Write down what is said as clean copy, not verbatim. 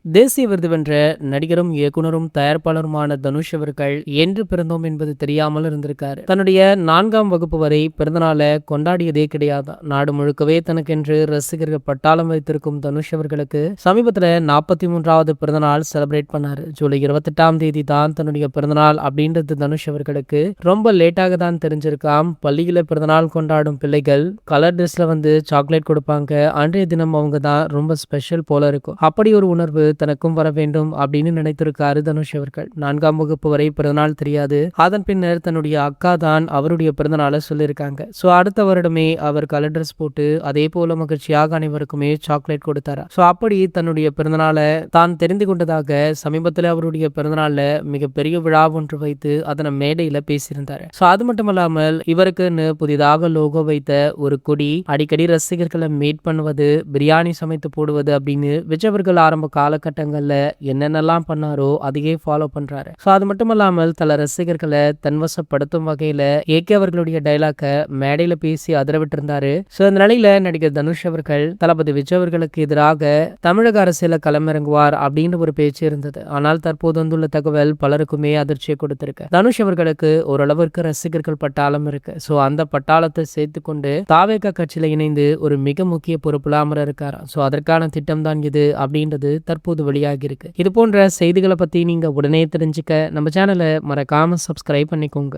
தேசிய விருது வென்ற நடிகரும் இயக்குனரும் தயாரிப்பாளருமான தனுஷ் அவர்கள் என்று பிறந்தோம் என்பது தெரியாமல் இருந்திருக்காரு. தன்னுடைய 4ஆம் வகுப்பு வரை பிறந்தநாளை கொண்டாடியதே கிடையாது. நாடு முழுக்கவே தனக்கென்று ரசிகர்கள் பட்டாளம் வைத்திருக்கும் தனுஷ் அவர்களுக்கு சமீபத்தில் 43வது பிறந்தநாள் செலிப்ரேட் பண்ணாரு. ஜூலை 28ஆம் தேதி தான் தன்னுடைய பிறந்தநாள் அப்படின்றது தனுஷ் அவர்களுக்கு ரொம்ப லேட்டாக தான் தெரிஞ்சிருக்காம். பள்ளியில பிறந்தநாள் கொண்டாடும் பிள்ளைகள் கலர் ட்ரெஸ்ல வந்து சாக்லேட் கொடுப்பாங்க. அன்றைய தினம் அவங்க தான் ரொம்ப ஸ்பெஷல் போல இருக்கும். அப்படி ஒரு உணர்வு தனக்கும் வர வேண்டும் அப்படின்னு நினைத்திருக்காரு தனுஷ் அவர்கள். 4ஆம் வகுப்பு வரை பிறந்தநாள் தெரியாது. அதன் பின்னர் தன்னுடைய அக்கா தான் அவருடைய பிறந்தநாளை சொல்லியிருக்காங்க. ஸோ அடுத்த வருடமே அவர் கலர் ட்ரெஸ் போட்டு அதே போல மகிழ்ச்சியாக அனைவருக்குமே சாக்லேட் கொடுத்தாரா. ஸோ அப்படி தன்னுடைய பிறந்தநாளை தான் தெரிந்து கொண்டதாக சமீபத்தில் அவருடைய பிறந்தநாள்ல மிகப்பெரிய விழா ஒன்று வைத்து அதனை மேடையில பேசியிருந்தாரு. ஸோ அது மட்டுமல்லாமல் இவருக்குன்னு புதிதாக லோகோ வைத்த ஒரு கொடி, அடிக்கடி ரசிகர்களை மீட் பண்ணுவது, பிரியாணி சமைத்து போடுவது அப்படின்னு விஜய் அவர்கள் ஆரம்ப காலகட்டங்கள்ல என்னென்னலாம் பண்ணாரோ அதையே ஃபாலோ பண்றாரு. ஸோ அது மட்டுமல்லாமல் தல ரசிகர்களை தன்வசப்படுத்தும் வகையில ஏகே அவர்களுடைய டைலாக்க மேடையில பேசி அதிரவிட்டு இருந்தாரு. ஸோ இந்த நிலையில நடிகர் தனுஷ் அவர்கள் தளபதி விஜய் அவர்களுக்கு எதிராக தமிழக அரசியல களமிறங்குவார் அப்படின்ற ஒரு பேச்சு இருந்தது. ஆனால் தற்போது வந்துள்ள தகவல் பலருக்குமே அதிர்ச்சியை கொடுத்திருக்கு. தனுஷ் அவர்களுக்கு ஓரளவிற்கு ரசிகர்கள் பட்டாளம் இருக்கு. ஸோ அந்த பட்டாளத்தை சேர்த்து கொண்டு தாவேகா கட்சியில இணைந்து ஒரு மிக முக்கிய பொறுப்புல அமர இருக்காராம். ஸோ அதற்கான திட்டம் தான் இது அப்படின்றது தற்போது வெளியாகி இருக்கு. இது போன்ற செய்திகளை பத்தி நீங்க உடனே தெரிஞ்சுக்க நம்ம சேனலை மறக்காம சப்ஸ்கிரைப் பண்ணிக்கோங்க.